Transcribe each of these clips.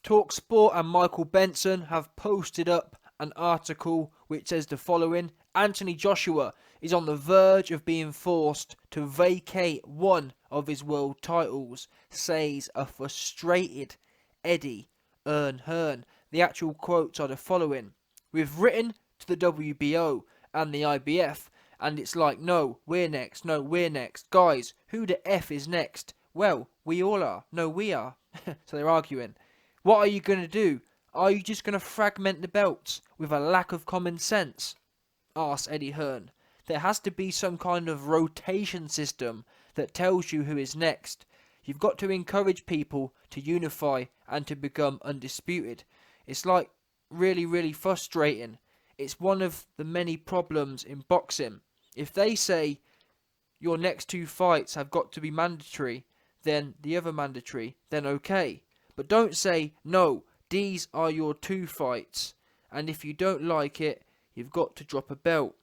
TalkSport and Michael Benson have posted up an article which says the following: Anthony Joshua is on the verge of being forced to vacate one of his world titles, says a frustrated Eddie Hearn. The actual quotes are the following: We've written to the WBO and the IBF, and it's like, no, we're next, no, we're next. Guys, who the F is next? Well, we all are. No, we are. So they're arguing. What are you going to do? Are you just going to fragment the belts with a lack of common sense? Asked Eddie Hearn. There has to be some kind of rotation system that tells you who is next. You've got to encourage people to unify and to become undisputed. It's like really, really frustrating. It's one of the many problems in boxing. If they say your next two fights have got to be mandatory, then the other mandatory, then okay. But don't say, no, these are your two fights, and if you don't like it, you've got to drop a belt.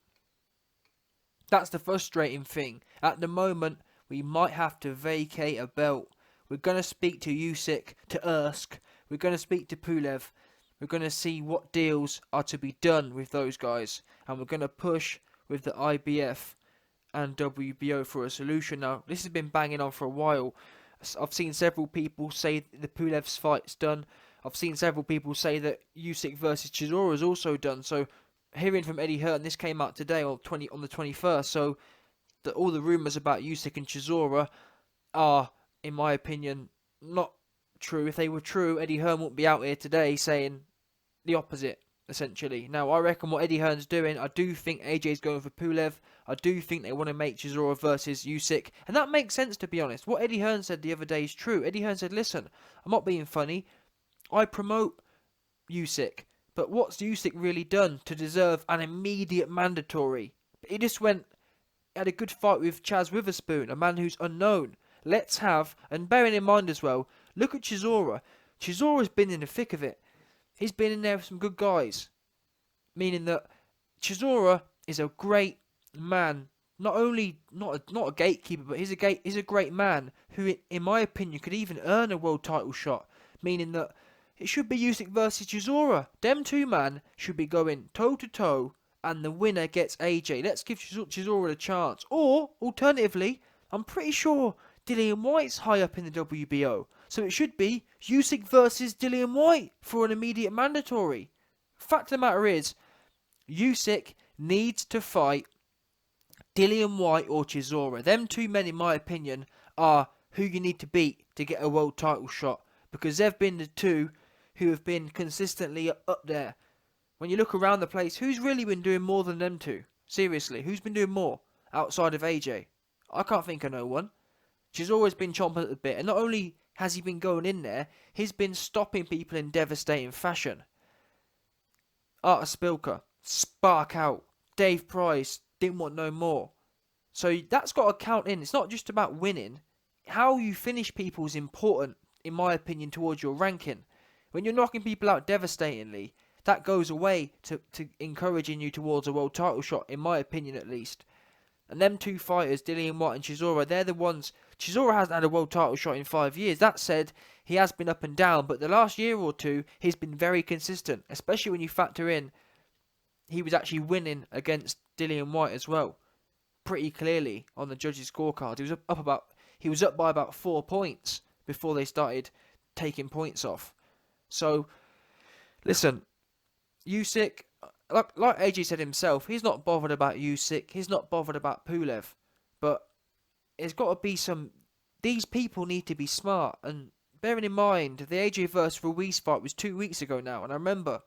That's the frustrating thing. At the moment, we might have to vacate a belt. We're going to speak to Usyk, to Ersk, we're going to speak to Pulev, we're going to see what deals are to be done with those guys, and we're going to push with the IBF and WBO for a solution. Now, this has been banging on for a while. I've seen several people say the Pulev's fight's done. I've seen several people say that Usyk versus Chisora is also done. So, hearing from Eddie Hearn, this came out today on the 21st. So, all the rumours about Usyk and Chisora are, in my opinion, not true. If they were true, Eddie Hearn wouldn't be out here today saying the opposite, essentially. Now, I reckon what Eddie Hearn's doing, I do think AJ's going for Pulev. I do think they want to make Chisora versus Usyk. And that makes sense, to be honest. What Eddie Hearn said the other day is true. Eddie Hearn said, listen, I'm not being funny. I promote Usyk. But what's Usyk really done to deserve an immediate mandatory? He just had a good fight with Chaz Witherspoon, a man who's unknown. Let's have, and bearing in mind as well, look at Chisora. Chisora's been in the thick of it. He's been in there with some good guys. Meaning that Chisora is a great man. Not only not a gatekeeper, but he's a great man who, in my opinion, could even earn a world title shot. Meaning that it should be Usyk versus Chisora. Them two man should be going toe to toe, and the winner gets AJ. Let's give Chisora a chance. Or alternatively, I'm pretty sure Dillian White's high up in the WBO. So it should be Usyk versus Dillian White for an immediate mandatory. Fact of the matter is, Usyk needs to fight Dillian White or Chisora. Them two men, in my opinion, are who you need to beat to get a world title shot. Because they've been the two who have been consistently up there. When you look around the place, who's really been doing more than them two? Seriously, who's been doing more outside of AJ? I can't think of no one. Chisora's been chomping at the bit, and not only has he been going in there, he's been stopping people in devastating fashion. Artur Spilka, spark out. Dave Price didn't want no more. So that's got to count in. It's not just about winning. How you finish people is important, in my opinion, towards your ranking. When you're knocking people out devastatingly, that goes away to encouraging you towards a world title shot, in my opinion at least. And them two fighters, Dillian White and Chisora, they're the ones. Chisora hasn't had a world title shot in 5 years. That said, he has been up and down, but the last year or two, he's been very consistent, especially when you factor in he was actually winning against Dillian White as well, pretty clearly on the judges' scorecard. He was up by about 4 points before they started taking points off. So, listen, Usyk, like AJ said himself, he's not bothered about Usyk, he's not bothered about Pulev, but there's got to be these people need to be smart, and bearing in mind, the AJ vs Ruiz fight was 2 weeks ago now, and I remember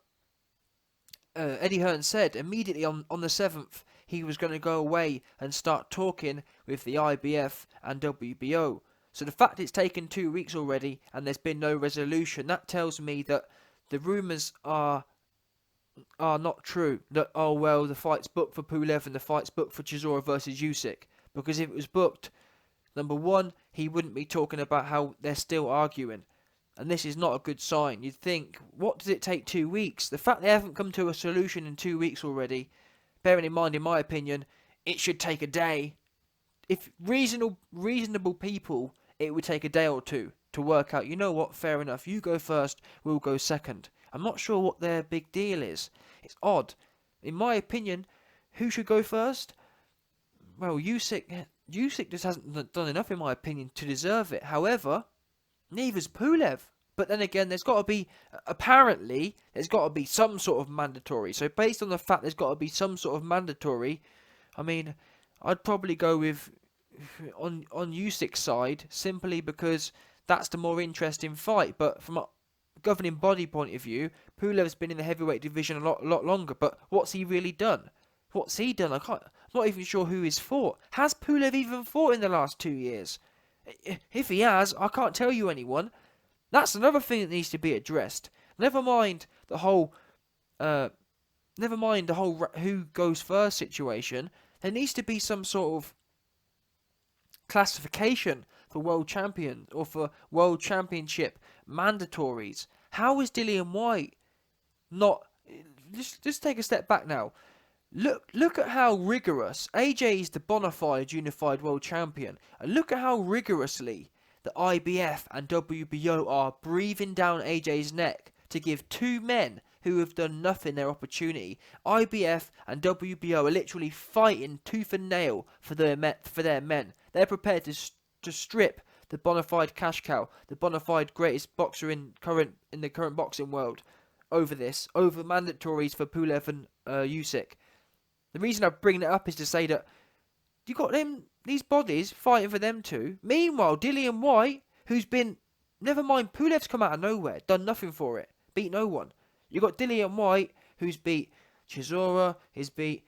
Eddie Hearn said immediately on the 7th he was going to go away and start talking with the IBF and WBO. So the fact it's taken 2 weeks already and there's been no resolution, that tells me that the rumours are not true. That, oh well, the fight's booked for Pulev and the fight's booked for Chisora versus Usyk. Because if it was booked, number one, he wouldn't be talking about how they're still arguing. And this is not a good sign. You'd think, what does it take 2 weeks? The fact they haven't come to a solution in 2 weeks already, bearing in mind, in my opinion, it should take a day. If reasonable people, it would take a day or two to work out, you know what, fair enough, you go first, we'll go second. I'm not sure what their big deal is. It's odd. In my opinion, who should go first? Well, Usyk just hasn't done enough, in my opinion, to deserve it. However, neither's Pulev. But then again, apparently, there's got to be some sort of mandatory. So based on the fact there's got to be some sort of mandatory, I mean, I'd probably go with on Usyk's side, simply because that's the more interesting fight. But from a governing body point of view, Pulev's been in the heavyweight division a lot longer. But what's he really done? What's he done? I'm not even sure who he's fought. Has Pulev even fought in the last 2 years? If he has, I can't tell you anyone. That's another thing that needs to be addressed. Never mind the whole who goes first situation. There needs to be some sort of classification for world champion or for world championship mandatories. How is Dillian White not? Just take a step back now. Look at how rigorous AJ is, the bona fide unified world champion, and look at how rigorously the IBF and WBO are breathing down AJ's neck to give two men who have done nothing their opportunity. IBF and WBO are literally fighting tooth and nail for their men. They're prepared to strip the bona fide cash cow, the bona fide greatest boxer in the current boxing world, over mandatories for Pulev and Usyk. The reason I'm bringing it up is to say that you got these bodies fighting for them too. Meanwhile, Dillian White, who's been, never mind, Pulev's come out of nowhere, done nothing for it, beat no one. You got Dillian White, who's beat Chisora, he's beat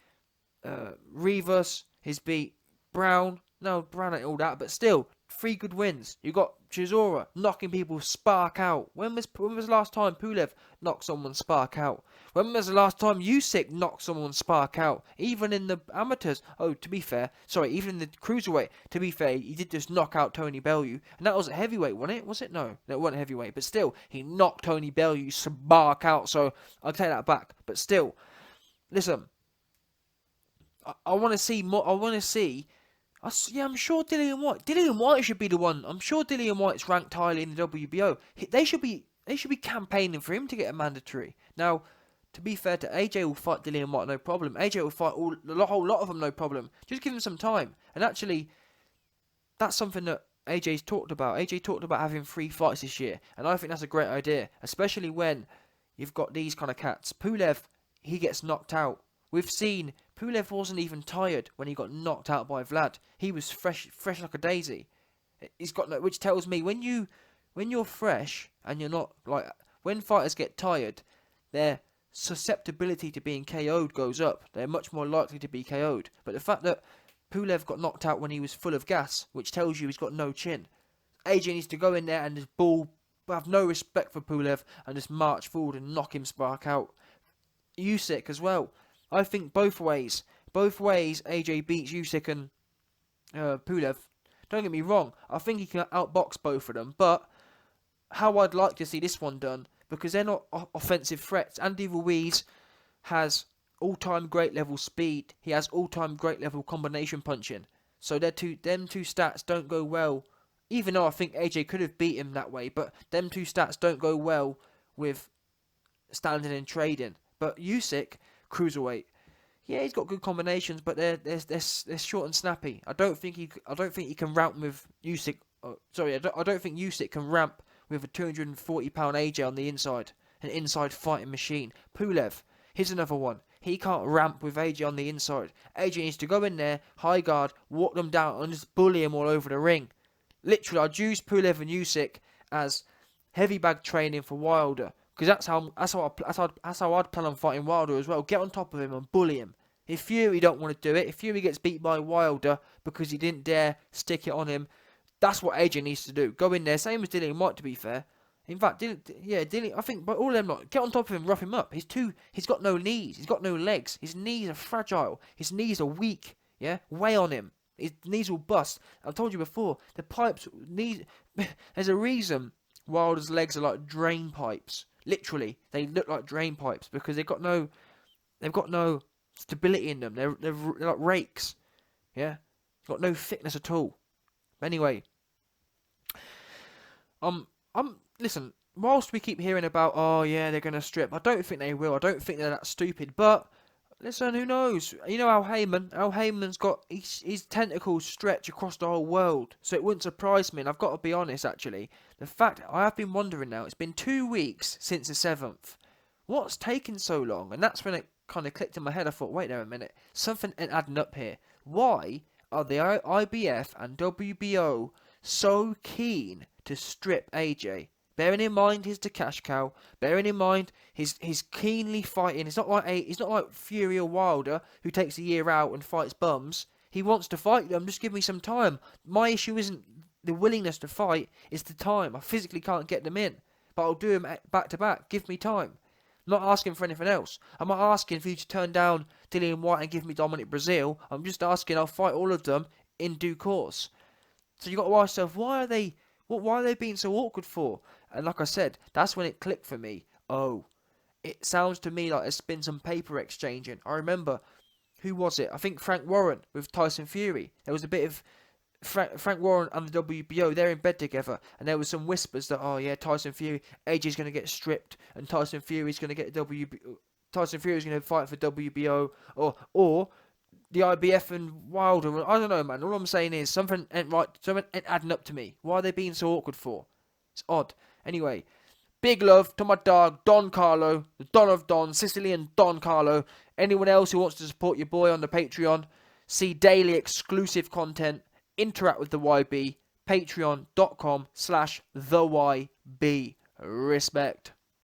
Rivas, he's beat Brown. No, Brown ain't all that, but still, 3 good wins. You got Chisora knocking people's spark out. When was the last time Pulev knocked someone's spark out? When was the last time Usyk knocked someone's spark out? Even in the amateurs. Oh, to be fair, even in the cruiserweight. To be fair, he did just knock out Tony Bellew, and that was a heavyweight, wasn't it? Was it? No, it wasn't heavyweight, but still, he knocked Tony Bellew's spark out. So I'll take that back. But still, listen, I want to see more. I want to see. I'm sure Dillian White should be the one. I'm sure Dillian White's ranked highly in the WBO. They should be campaigning for him to get a mandatory. Now, to be fair to AJ, will fight Dillian White no problem. AJ will fight a whole lot of them no problem. Just give him some time. And actually, that's something that AJ's talked about. AJ talked about having 3 fights this year, and I think that's a great idea, especially when you've got these kind of cats. Pulev, he gets knocked out. We've seen Pulev wasn't even tired when he got knocked out by Vlad. He was fresh like a daisy. Which tells me when you're fresh and you're not, like, when fighters get tired, their susceptibility to being KO'd goes up. They're much more likely to be KO'd. But the fact that Pulev got knocked out when he was full of gas, which tells you he's got no chin. AJ needs to go in there and just have no respect for Pulev and just march forward and knock him spark out. Usyk as well. I think both ways AJ beats Usyk and Pulev. Don't get me wrong, I think he can outbox both of them, but how I'd like to see this one done, because they're not offensive threats. Andy Ruiz has all-time great level speed. He has all-time great level combination punching. So them two stats don't go well, even though I think AJ could have beat him that way, but them two stats don't go well with standing and trading. But Usyk, cruiserweight, yeah, he's got good combinations, but they're short and snappy. I don't think he can ramp with Usyk. I don't think Usyk can ramp with a 240-pound AJ on the inside, an inside fighting machine. Pulev, here's another one. He can't ramp with AJ on the inside. AJ needs to go in there, high guard, walk them down, and just bully him all over the ring. Literally, I'd use Pulev and Usyk as heavy bag training for Wilder. Because that's how I'd plan on fighting Wilder as well. Get on top of him and bully him. If Fury don't want to do it, if Fury gets beat by Wilder because he didn't dare stick it on him, that's what AJ needs to do. Go in there, same as Dillian White, to be fair. In fact, Dillian, I think, but all of them lot, get on top of him, rough him up. He's got no knees, he's got no legs. His knees are fragile. His knees are weak. Yeah, weigh on him. His knees will bust. I've told you before. There's a reason Wilder's legs are like drain pipes. Literally, they look like drain pipes because they've got no stability in them. They're like rakes. Yeah, got no thickness at all. Anyway, Listen. Whilst we keep hearing about, oh yeah, they're gonna strip, I don't think they will. I don't think they're that stupid. But listen, who knows? You know Al Heyman. Al Heyman's got his tentacles stretch across the whole world, so it wouldn't surprise me. And I've got to be honest, actually, the fact I have been wondering now. It's been 2 weeks since the 7th. What's taken so long? And that's when it kind of clicked in my head. I thought, wait there a minute, something ain't adding up here. Why are the IBF and WBO so keen to strip AJ? Bearing in mind he's the cash cow. Bearing in mind he's keenly fighting. He's not like Fury or Wilder who takes a year out and fights bums. He wants to fight them. Just give me some time. My issue isn't the willingness to fight. It's the time. I physically can't get them in, but I'll do them back to back. Give me time. I'm not asking for anything else. I'm not asking for you to turn down Dillian White and give me Dominic Brazil. I'm just asking I'll fight all of them in due course. So you got to ask yourself, why are they being so awkward for? And like I said, that's when it clicked for me. Oh, it sounds to me like there's been some paper exchanging. I remember, who was it? I think Frank Warren with Tyson Fury. There was a bit of Frank Warren and the WBO. They're in bed together, and there was some whispers that, oh yeah, Tyson Fury, AJ's going to get stripped, and Tyson Fury's going to get Tyson Fury's going to fight for WBO, or the IBF and Wilder. I don't know, man. All I'm saying is something ain't right. Something ain't adding up to me. Why are they being so awkward for? It's odd. Anyway, big love to my dog, Don Carlo, the Don of Don, Sicilian Don Carlo. Anyone else who wants to support your boy on the Patreon, see daily exclusive content, interact with the YB, patreon.com/theyb. Respect.